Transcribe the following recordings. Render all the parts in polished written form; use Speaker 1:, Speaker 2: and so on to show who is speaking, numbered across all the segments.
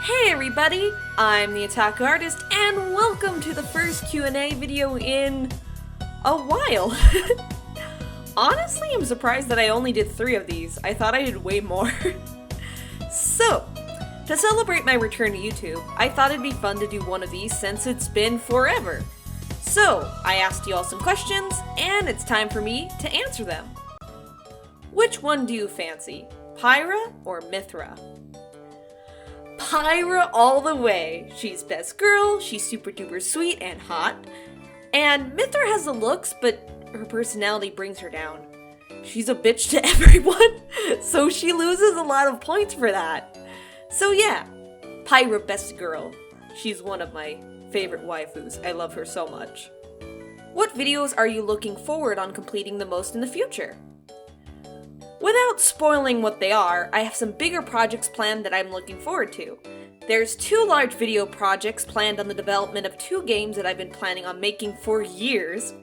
Speaker 1: Hey everybody, I'm TheOtakuArtist, and welcome to the first Q&A video in a while. Honestly, I'm surprised that I only did 3 of these. I thought I did way more. So, to celebrate my return to YouTube, I thought it'd be fun to do one of these since it's been forever. So, I asked you all some questions, and it's time for me to answer them. Which one do you fancy, Pyra or Mithra? Pyra all the way. She's best girl, she's super duper sweet and hot. And Mithra has the looks, but her personality brings her down. She's a bitch to everyone, so she loses a lot of points for that. So yeah, Pyra best girl. She's one of my favorite waifus. I love her so much. What videos are you looking forward on completing the most in the future? Without spoiling what they are, I have some bigger projects planned that I'm looking forward to. There's 2 large video projects planned on the development of 2 games that I've been planning on making for years,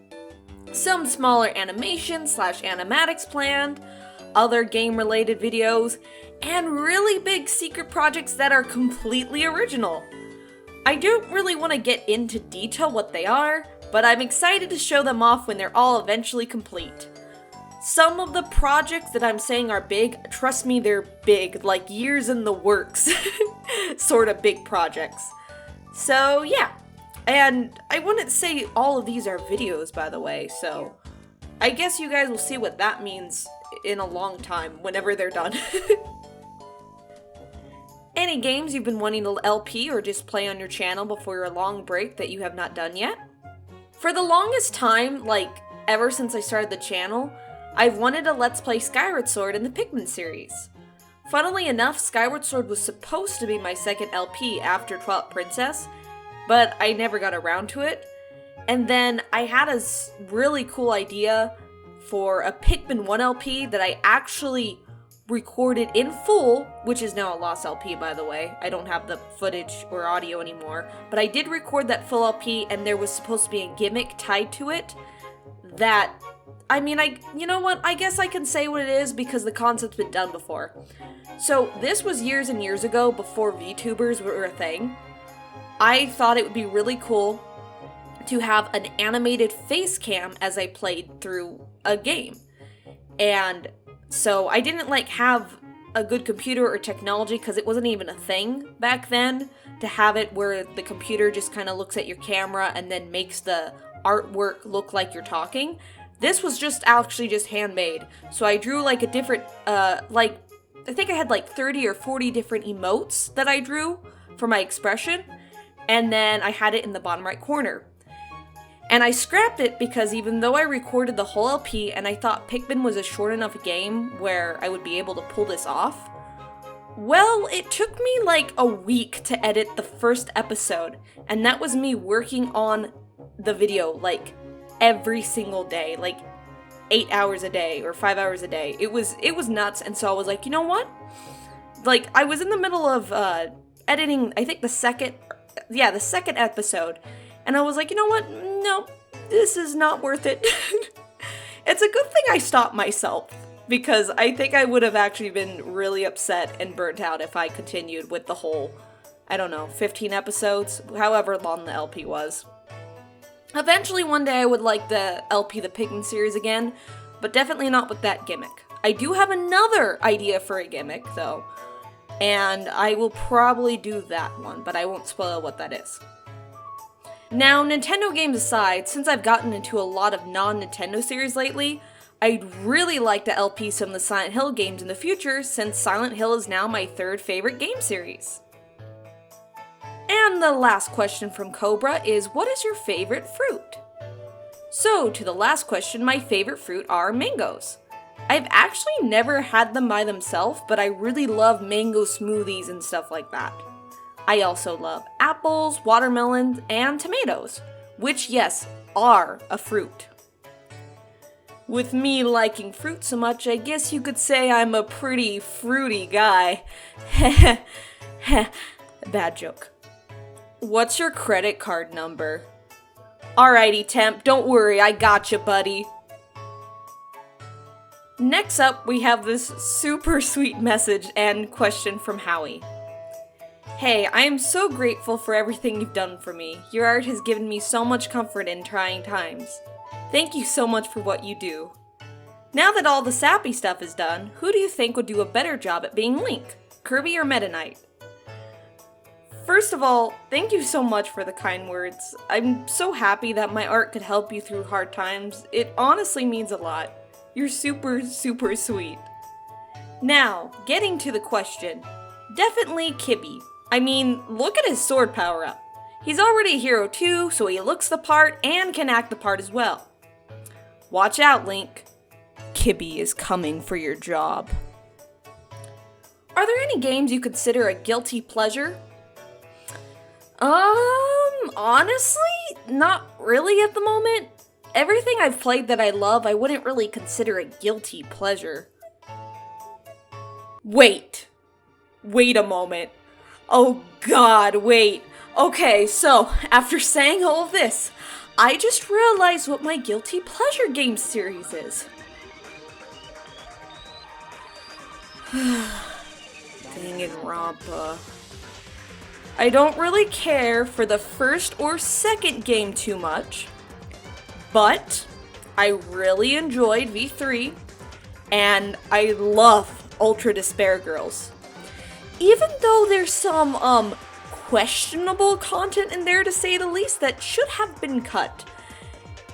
Speaker 1: some smaller animation/animatics planned, other game-related videos, and really big secret projects that are completely original. I don't really want to get into detail what they are, but I'm excited to show them off when they're all eventually complete. Some of the projects that I'm saying are big, trust me, they're big, like years in the works, sort of big projects. So yeah, and I wouldn't say all of these are videos, by the way, so I guess you guys will see what that means in a long time, whenever they're done. Any games you've been wanting to LP or just play on your channel before your long break that you have not done yet? For the longest time, like ever since I started the channel, I've wanted to Let's Play Skyward Sword in the Pikmin series. Funnily enough, Skyward Sword was supposed to be my second LP after Twilight Princess, but I never got around to it. And then I had a really cool idea for a Pikmin 1 LP that I actually recorded in full, which is now a lost LP, by the way. I don't have the footage or audio anymore, but I did record that full LP, and there was supposed to be a gimmick tied to it that, I mean, you know what, I guess I can say what it is because the concept's been done before. So this was years and years ago, before VTubers were a thing. I thought it would be really cool to have an animated face cam as I played through a game. And so I didn't have a good computer or technology because it wasn't even a thing back then to have it where the computer just kind of looks at your camera and then makes the artwork look like you're talking. This was just handmade. So I drew a different, I think I had 30 or 40 different emotes that I drew for my expression. And then I had it in the bottom right corner. And I scrapped it because even though I recorded the whole LP and I thought Pikmin was a short enough game where I would be able to pull this off, well, it took me a week to edit the first episode. And that was me working on the video every single day, 8 hours a day or 5 hours a day. It was nuts. And so I was like, you know what? I was in the middle of editing, I think the second episode. And I was like, you know what? No, this is not worth it. It's a good thing I stopped myself because I think I would have actually been really upset and burnt out if I continued with the whole, 15 episodes, however long the LP was. Eventually, one day I would like the LP The Pikmin series again, but definitely not with that gimmick. I do have another idea for a gimmick, though, and I will probably do that one, but I won't spoil what that is. Now, Nintendo games aside, since I've gotten into a lot of non-Nintendo series lately, I'd really like to LP some of the Silent Hill games in the future, since Silent Hill is now my 3rd favorite game series. And the last question from Cobra is, what is your favorite fruit? So, to the last question, my favorite fruit are mangoes. I've actually never had them by themselves, but I really love mango smoothies and stuff like that. I also love apples, watermelons, and tomatoes, which, yes, are a fruit. With me liking fruit so much, I guess you could say I'm a pretty fruity guy. Bad joke. What's your credit card number? Alrighty, Temp, don't worry, I gotcha, buddy. Next up, we have this super sweet message and question from Howie. Hey, I am so grateful for everything you've done for me. Your art has given me so much comfort in trying times. Thank you so much for what you do. Now that all the sappy stuff is done, who do you think would do a better job at being Link? Kirby or Meta Knight? First of all, thank you so much for the kind words. I'm so happy that my art could help you through hard times. It honestly means a lot. You're super, super sweet. Now, getting to the question. Definitely Kibby. I mean, look at his sword power up. He's already a hero too, so he looks the part and can act the part as well. Watch out, Link. Kibby is coming for your job. Are there any games you consider a guilty pleasure? Honestly, not really at the moment. Everything I've played that I love, I wouldn't really consider a guilty pleasure. Wait a moment. Oh god, wait. Okay, so, after saying all of this, I just realized what my guilty pleasure game series is. Danganronpa. I don't really care for the first or second game too much, but I really enjoyed V3, and I love Ultra Despair Girls. Even though there's some, questionable content in there to say the least that should have been cut.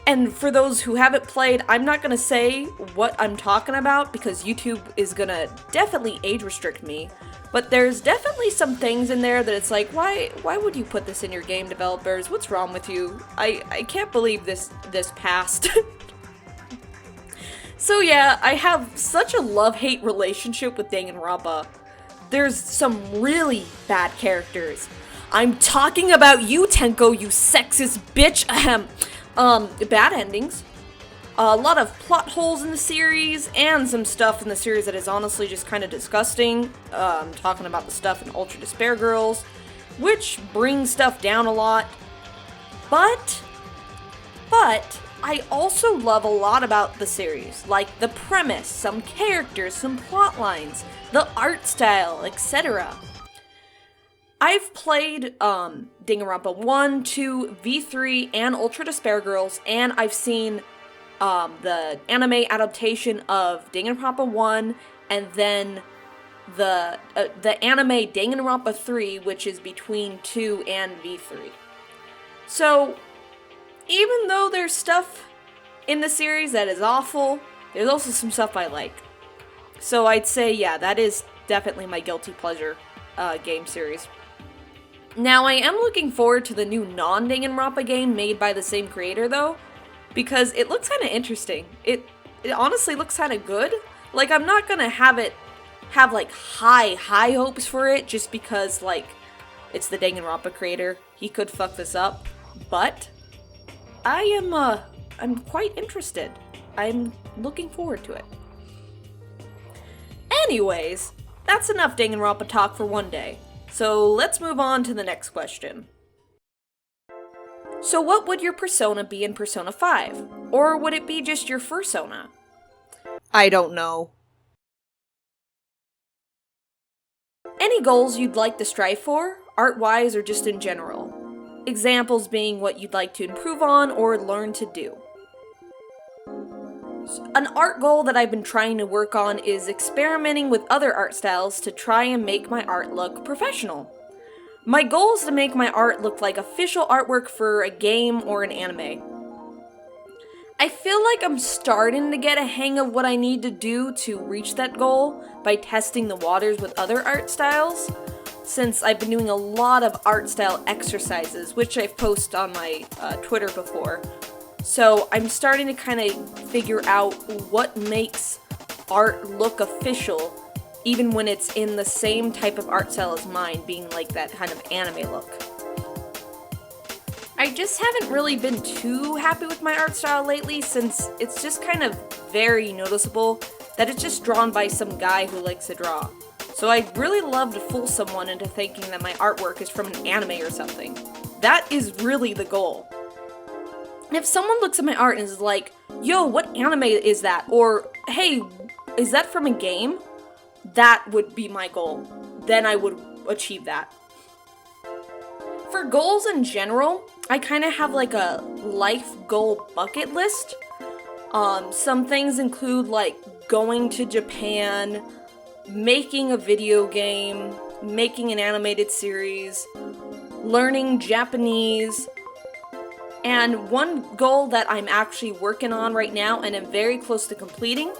Speaker 1: And for those who haven't played, I'm not gonna say what I'm talking about because YouTube is gonna definitely age restrict me. But there's definitely some things in there that it's like, why would you put this in your game, developers? What's wrong with you? I can't believe this passed. So yeah, I have such a love-hate relationship with Danganronpa. There's some really bad characters. I'm talking about you, Tenko, you sexist bitch. Ahem. Bad endings. A lot of plot holes in the series, and some stuff in the series that is honestly just kind of disgusting. Talking about the stuff in Ultra Despair Girls, which brings stuff down a lot. But, I also love a lot about the series, like the premise, some characters, some plot lines, the art style, etc. I've played Danganronpa 1, 2, V3, and Ultra Despair Girls, and I've seen the anime adaptation of Danganronpa 1, and then the anime Danganronpa 3, which is between 2 and V3. So, even though there's stuff in the series that is awful, there's also some stuff I like. So I'd say, yeah, that is definitely my guilty pleasure game series. Now, I am looking forward to the new non-Danganronpa game made by the same creator, though, because it looks kind of interesting. It honestly looks kind of good. Like, I'm not gonna have like high hopes for it just because, like, it's the Danganronpa creator. He could fuck this up, but I'm quite interested. I'm looking forward to it. Anyways, that's enough Danganronpa talk for one day. So let's move on to the next question. So what would your persona be in Persona 5? Or would it be just your fursona? I don't know. Any goals you'd like to strive for, art-wise or just in general? Examples being what you'd like to improve on or learn to do. An art goal that I've been trying to work on is experimenting with other art styles to try and make my art look professional. My goal is to make my art look like official artwork for a game or an anime. I feel like I'm starting to get a hang of what I need to do to reach that goal by testing the waters with other art styles, since I've been doing a lot of art style exercises, which I've posted on my Twitter before. So I'm starting to kind of figure out what makes art look official, even when it's in the same type of art style as mine, being like that kind of anime look. I just haven't really been too happy with my art style lately, since it's just kind of very noticeable that it's just drawn by some guy who likes to draw. So I'd really love to fool someone into thinking that my artwork is from an anime or something. That is really the goal. And if someone looks at my art and is like, yo, what anime is that? Or, hey, is that from a game? That would be my goal. Then I would achieve that. For goals in general, I kind of have like a life goal bucket list. Some things include like going to Japan, making a video game, making an animated series, learning Japanese, and one goal that I'm actually working on right now and am very close to completing,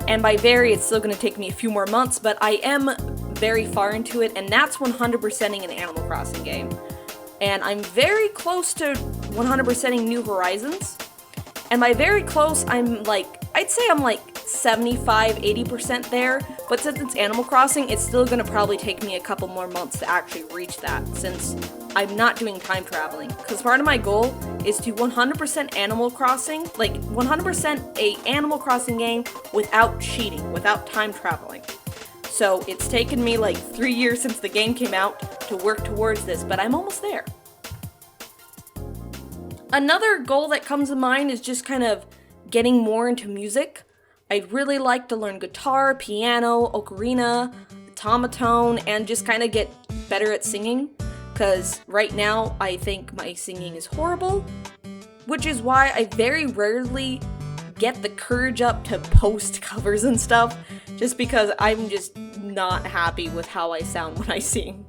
Speaker 1: and by very, it's still going to take me a few more months, but I am very far into it, and that's 100%ing an Animal Crossing game. And I'm very close to 100%ing New Horizons, and by very close, I'd say I'm like 75-80% there, but since it's Animal Crossing, it's still gonna probably take me a couple more months to actually reach that, since I'm not doing time traveling. Because part of my goal is to 100% Animal Crossing, like 100% a Animal Crossing game without cheating, without time traveling. So it's taken me like 3 years since the game came out to work towards this, but I'm almost there. Another goal that comes to mind is just kind of getting more into music. I'd really like to learn guitar, piano, ocarina, automaton, and just kind of get better at singing, because right now I think my singing is horrible, which is why I very rarely get the courage up to post covers and stuff, just because I'm just not happy with how I sound when I sing.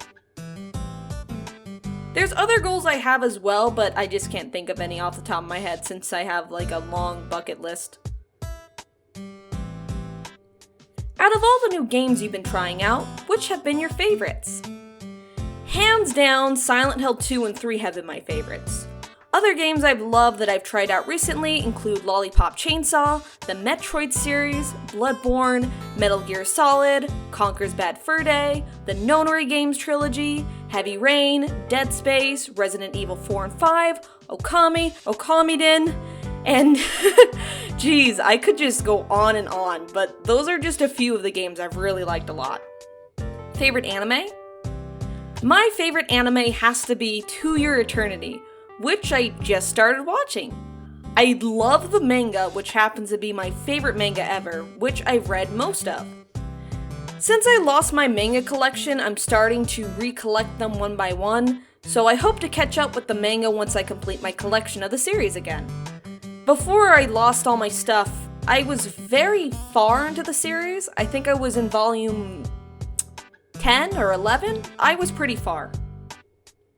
Speaker 1: There's other goals I have as well, but I just can't think of any off the top of my head since I have like a long bucket list. Out of all the new games you've been trying out, which have been your favorites? Hands down, Silent Hill 2 and 3 have been my favorites. Other games I've loved that I've tried out recently include Lollipop Chainsaw, the Metroid series, Bloodborne, Metal Gear Solid, Conker's Bad Fur Day, the Nonary Games trilogy, Heavy Rain, Dead Space, Resident Evil 4 and 5, Okami, Okamiden, and geez, I could just go on, but those are just a few of the games I've really liked a lot. Favorite anime? My favorite anime has to be To Your Eternity, which I just started watching. I love the manga, which happens to be my favorite manga ever, which I've read most of. Since I lost my manga collection, I'm starting to recollect them one by one, so I hope to catch up with the manga once I complete my collection of the series again. Before I lost all my stuff, I was very far into the series. I think I was in volume 10 or 11. I was pretty far.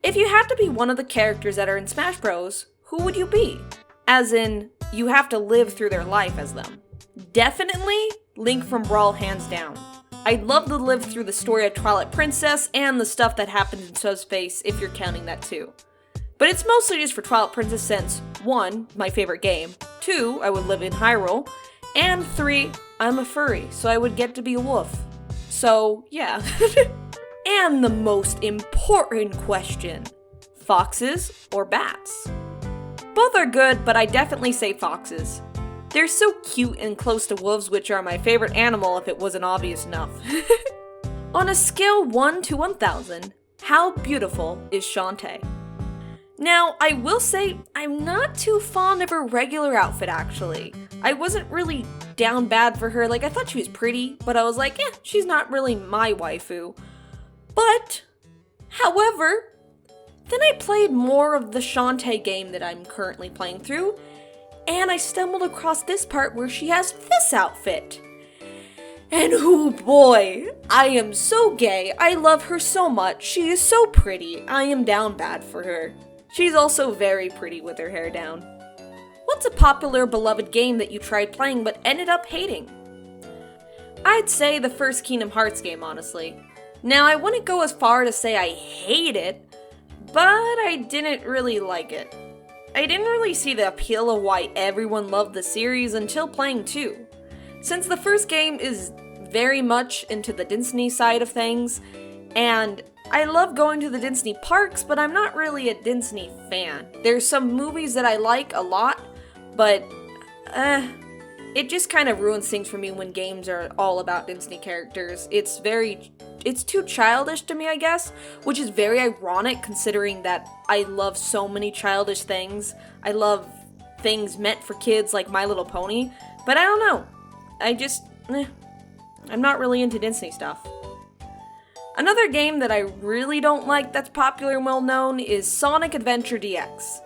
Speaker 1: If you had to be one of the characters that are in Smash Bros., who would you be? As in, you have to live through their life as them. Definitely Link from Brawl, hands down. I'd love to live through the story of Twilight Princess and the stuff that happened in Subspace if you're counting that too. But it's mostly just for Twilight Princess since 1, my favorite game, 2, I would live in Hyrule, and 3, I'm a furry, so I would get to be a wolf. So, yeah. And the most important question, foxes or bats? Both are good, but I definitely say foxes. They're so cute and close to wolves, which are my favorite animal if it wasn't obvious enough. On a scale 1 to 1,000, how beautiful is Shantae? Now, I will say, I'm not too fond of her regular outfit actually. I wasn't really down bad for her, like I thought she was pretty, but I was like, she's not really my waifu. But, however, then I played more of the Shantae game that I'm currently playing through, and I stumbled across this part where she has this outfit. And oh boy, I am so gay. I love her so much. She is so pretty. I am down bad for her. She's also very pretty with her hair down. What's a popular beloved game that you tried playing but ended up hating? I'd say the first Kingdom Hearts game, honestly. Now, I wouldn't go as far to say I hate it, but I didn't really like it. I didn't really see the appeal of why everyone loved the series until playing 2. Since the first game is very much into the Disney side of things, and I love going to the Disney parks, but I'm not really a Disney fan. There's some movies that I like a lot, but it just kind of ruins things for me when games are all about Disney characters. It's too childish to me, I guess, which is very ironic considering that I love so many childish things. I love things meant for kids like My Little Pony, but I don't know. I'm not really into Disney stuff. Another game that I really don't like that's popular and well known is Sonic Adventure DX.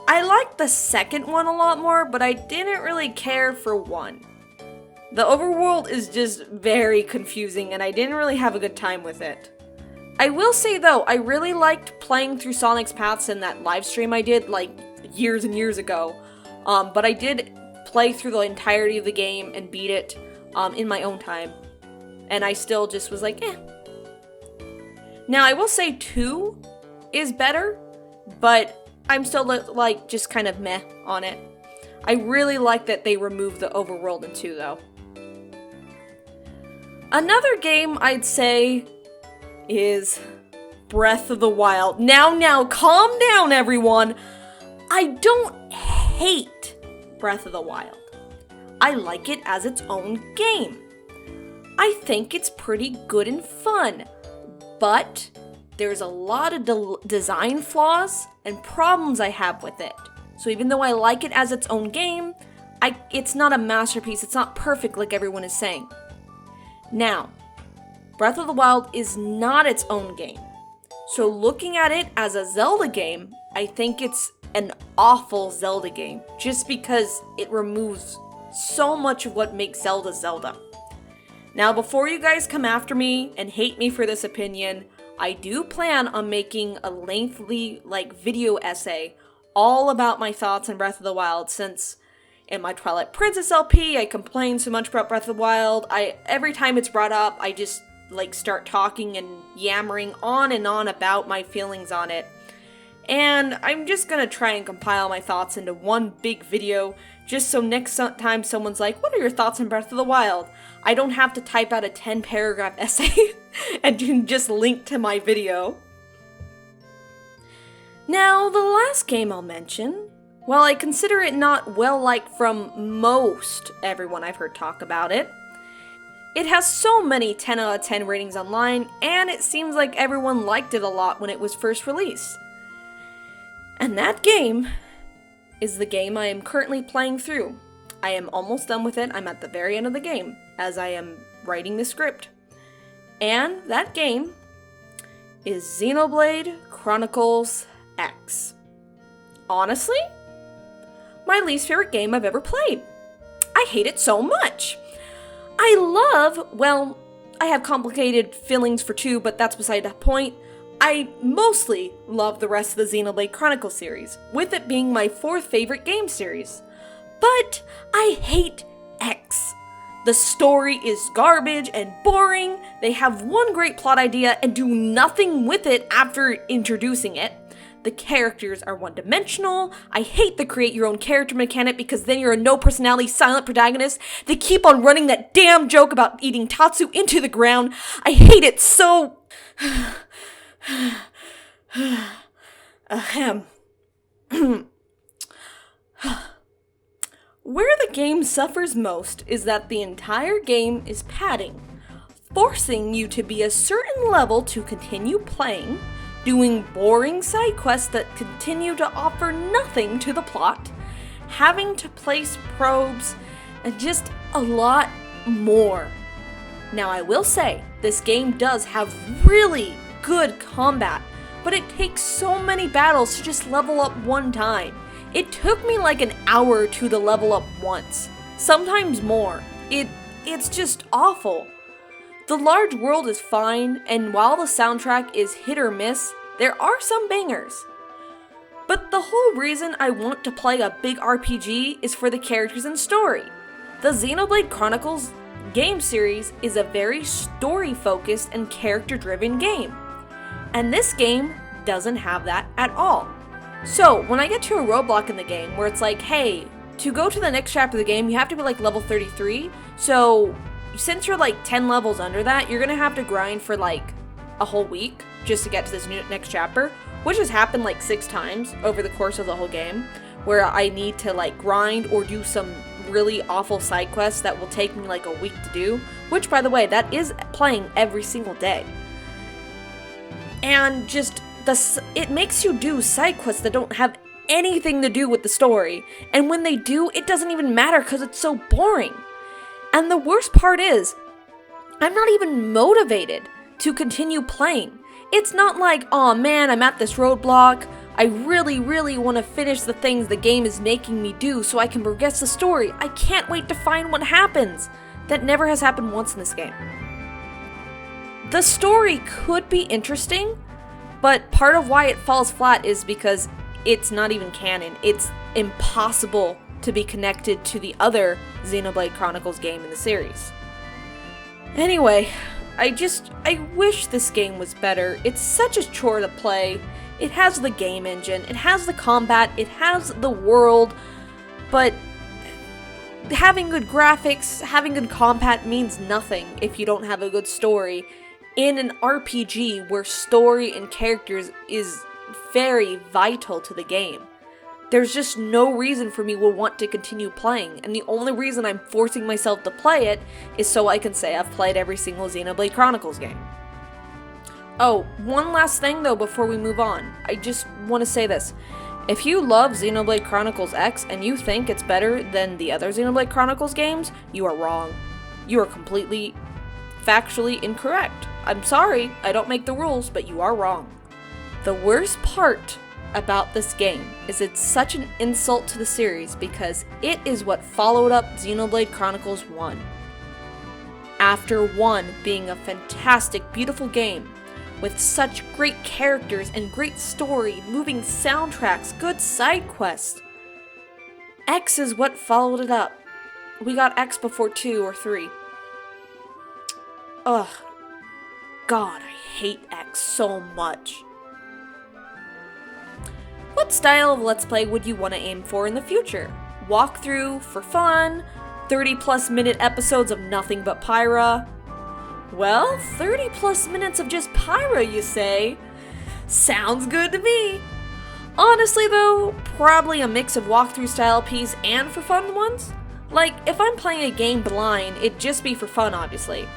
Speaker 1: I liked the second one a lot more, but I didn't really care for 1. The overworld is just very confusing and I didn't really have a good time with it. I will say though, I really liked playing through Sonic's Paths in that live stream I did like years and years ago. But I did play through the entirety of the game and beat it in my own time. And I still just was like, eh. Now I will say 2 is better, but I'm still like just kind of meh on it. I really like that they removed the overworld in 2 though. Another game I'd say is Breath of the Wild. Now, calm down everyone. I don't hate Breath of the Wild. I like it as its own game. I think it's pretty good and fun, but there's a lot of design flaws and problems I have with it. So even though I like it as its own game, it's not a masterpiece, it's not perfect like everyone is saying. Now, Breath of the Wild is not its own game. So looking at it as a Zelda game, I think it's an awful Zelda game, just because it removes so much of what makes Zelda Zelda. Now, before you guys come after me and hate me for this opinion, I do plan on making a lengthy, video essay all about my thoughts on Breath of the Wild, since in my Twilight Princess LP, I complain so much about Breath of the Wild. Every time it's brought up, I just, start talking and yammering on and on about my feelings on it. And I'm just gonna try and compile my thoughts into one big video, just so next time someone's like, what are your thoughts on Breath of the Wild? I don't have to type out a 10-paragraph essay and just link to my video. Now, the last game I'll mention, while I consider it not well-liked from most everyone I've heard talk about it, it has so many 10 out of 10 ratings online, and it seems like everyone liked it a lot when it was first released. And that game is the game I am currently playing through. I am almost done with it. I'm at the very end of the game as I am writing the script. And that game is Xenoblade Chronicles X. Honestly, my least favorite game I've ever played. I hate it so much. I have complicated feelings for 2, but that's beside the point. I mostly love the rest of the Xenoblade Chronicles series, with it being my 4th favorite game series. But I hate X. The story is garbage and boring, they have one great plot idea and do nothing with it after introducing it. The characters are one-dimensional. I hate the create your own character mechanic because then you're a no-personality silent protagonist. They keep on running that damn joke about eating Tatsu into the ground. I hate it so... Ahem. Where the game suffers most is that the entire game is padding, forcing you to be a certain level to continue playing, doing boring side quests that continue to offer nothing to the plot, having to place probes, and just a lot more. Now I will say, this game does have really good combat, but it takes so many battles to just level up one time. It took me like an hour or 2 to level up once, sometimes more. It's just awful. The large world is fine, and while the soundtrack is hit or miss, there are some bangers. But the whole reason I want to play a big RPG is for the characters and story. The Xenoblade Chronicles game series is a very story-focused and character-driven game. And this game doesn't have that at all. So, when I get to a roadblock in the game where it's like, hey, to go to the next chapter of the game, you have to be level 33, so since you're 10 levels under that, you're gonna have to grind for a whole week just to get to this next chapter, which has happened 6 times over the course of the whole game, where I need to grind or do some really awful side quests that will take me a week to do, which by the way, that is playing every single day. And just it makes you do side quests that don't have anything to do with the story, and when they do, it doesn't even matter because it's so boring. And the worst part is, I'm not even motivated to continue playing. It's not like, oh man, I'm at this roadblock, I really want to finish the things the game is making me do so I can progress the story. I can't wait to find what happens. That never has happened once in this game. The story could be interesting, but part of why it falls flat is because it's not even canon. It's impossible to be connected to the other Xenoblade Chronicles game in the series. Anyway, I wish this game was better. It's such a chore to play. It has the game engine, it has the combat, it has the world, but having good graphics, having good combat means nothing if you don't have a good story in an RPG where story and characters is very vital to the game. There's just no reason for me to want to continue playing, and the only reason I'm forcing myself to play it is so I can say I've played every single Xenoblade Chronicles game. Oh, one last thing though before we move on. I just want to say this. If you love Xenoblade Chronicles X and you think it's better than the other Xenoblade Chronicles games, you are wrong. You are completely, factually incorrect. I'm sorry, I don't make the rules, but you are wrong. The worst part about this game is it's such an insult to the series because it is what followed up Xenoblade Chronicles 1. After 1 being a fantastic, beautiful game, with such great characters and great story, moving soundtracks, good side quests, X is what followed it up. We got X before 2 or 3. Ugh. God, I hate X so much. What style of Let's Play would you want to aim for in the future? Walkthrough, for fun, 30+ minute episodes of nothing but Pyra? Well, 30+ minutes of just Pyra, you say? Sounds good to me. Honestly though, probably a mix of walkthrough style piece and for fun ones. Like, if I'm playing a game blind, it'd just be for fun, obviously.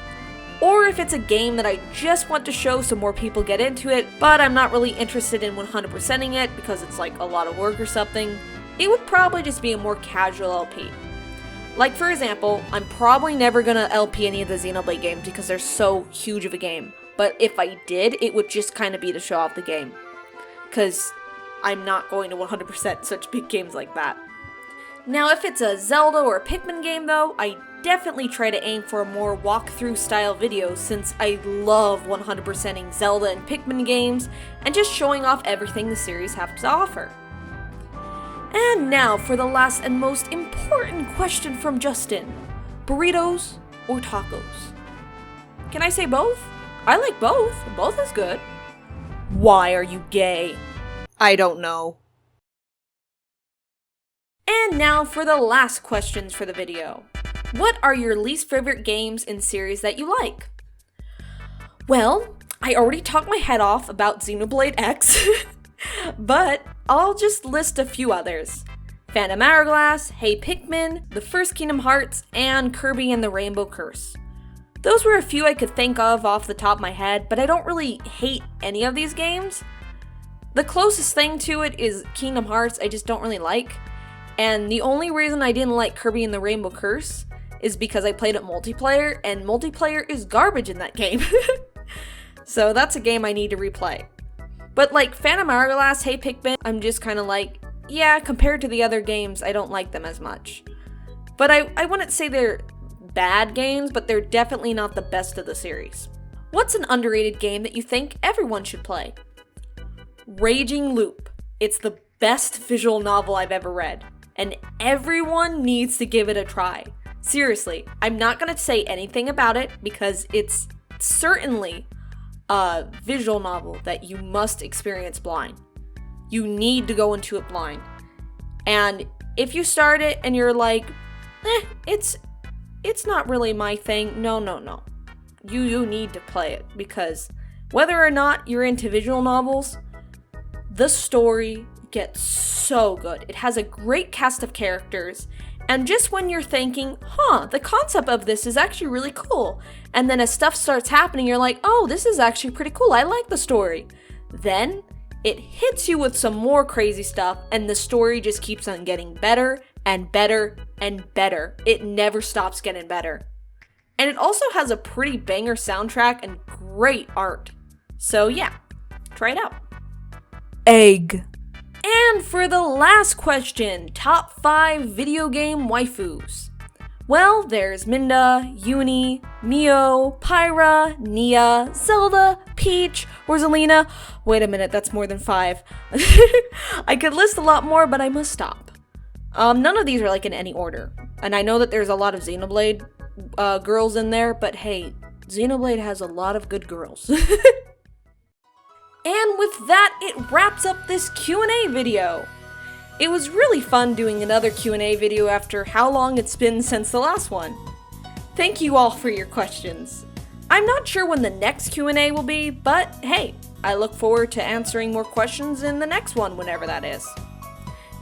Speaker 1: Or if it's a game that I just want to show so more people get into it, but I'm not really interested in 100%ing it because it's like a lot of work or something, it would probably just be a more casual LP. Like, for example, I'm probably never gonna LP any of the Xenoblade games because they're so huge of a game. But if I did, it would just kind of be to show off the game. Because I'm not going to 100% such big games like that. Now, if it's a Zelda or a Pikmin game, though, I definitely try to aim for a more walkthrough style videos since I love 100%ing Zelda and Pikmin games and just showing off everything the series has to offer. And now for the last and most important question from Justin. Burritos or tacos? Can I say both? I like both. Both is good. Why are you gay? I don't know. And now for the last questions for the video. What are your least favorite games in series that you like? Well, I already talked my head off about Xenoblade X, but I'll just list a few others. Phantom Hourglass, Hey Pikmin, The First Kingdom Hearts, and Kirby and the Rainbow Curse. Those were a few I could think of off the top of my head, but I don't really hate any of these games. The closest thing to it is Kingdom Hearts, I just don't really like. And the only reason I didn't like Kirby and the Rainbow Curse is because I played it multiplayer, and multiplayer is garbage in that game. So that's a game I need to replay. But like Phantom Hourglass, Hey Pikmin, I'm just kind of like, yeah, compared to the other games, I don't like them as much. But I wouldn't say they're bad games, but they're definitely not the best of the series. What's an underrated game that you think everyone should play? Raging Loop. It's the best visual novel I've ever read, and everyone needs to give it a try. Seriously, I'm not going to say anything about it because it's certainly a visual novel that you must experience blind. You need to go into it blind. And if you start it and you're like, it's not really my thing, no. You need to play it because whether or not you're into visual novels, the story gets so good. It has a great cast of characters, and just when you're thinking, the concept of this is actually really cool, and then as stuff starts happening, you're like, oh, this is actually pretty cool, I like the story. Then it hits you with some more crazy stuff, and the story just keeps on getting better and better and better. It never stops getting better. And it also has a pretty banger soundtrack and great art. So yeah, try it out.
Speaker 2: Egg.
Speaker 1: And for the last question, top 5 video game waifus. Well, there's Minda, Uni, Mio, Pyra, Nia, Zelda, Peach, Rosalina. Wait a minute, that's more than 5. I could list a lot more, but I must stop. None of these are like in any order. And I know that there's a lot of Xenoblade girls in there, but hey, Xenoblade has a lot of good girls. And with that, it wraps up this Q&A video. It was really fun doing another Q&A video after how long it's been since the last one. Thank you all for your questions. I'm not sure when the next Q&A will be, but hey, I look forward to answering more questions in the next one, whenever that is.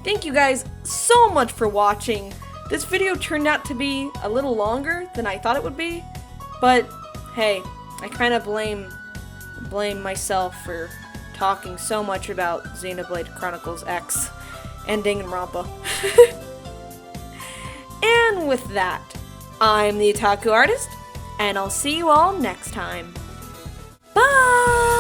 Speaker 1: Thank you guys so much for watching. This video turned out to be a little longer than I thought it would be, but hey, I kind of blame myself for talking so much about Xenoblade Chronicles X and Danganronpa. And with that, I'm the Otaku Artist, and I'll see you all next time. Bye!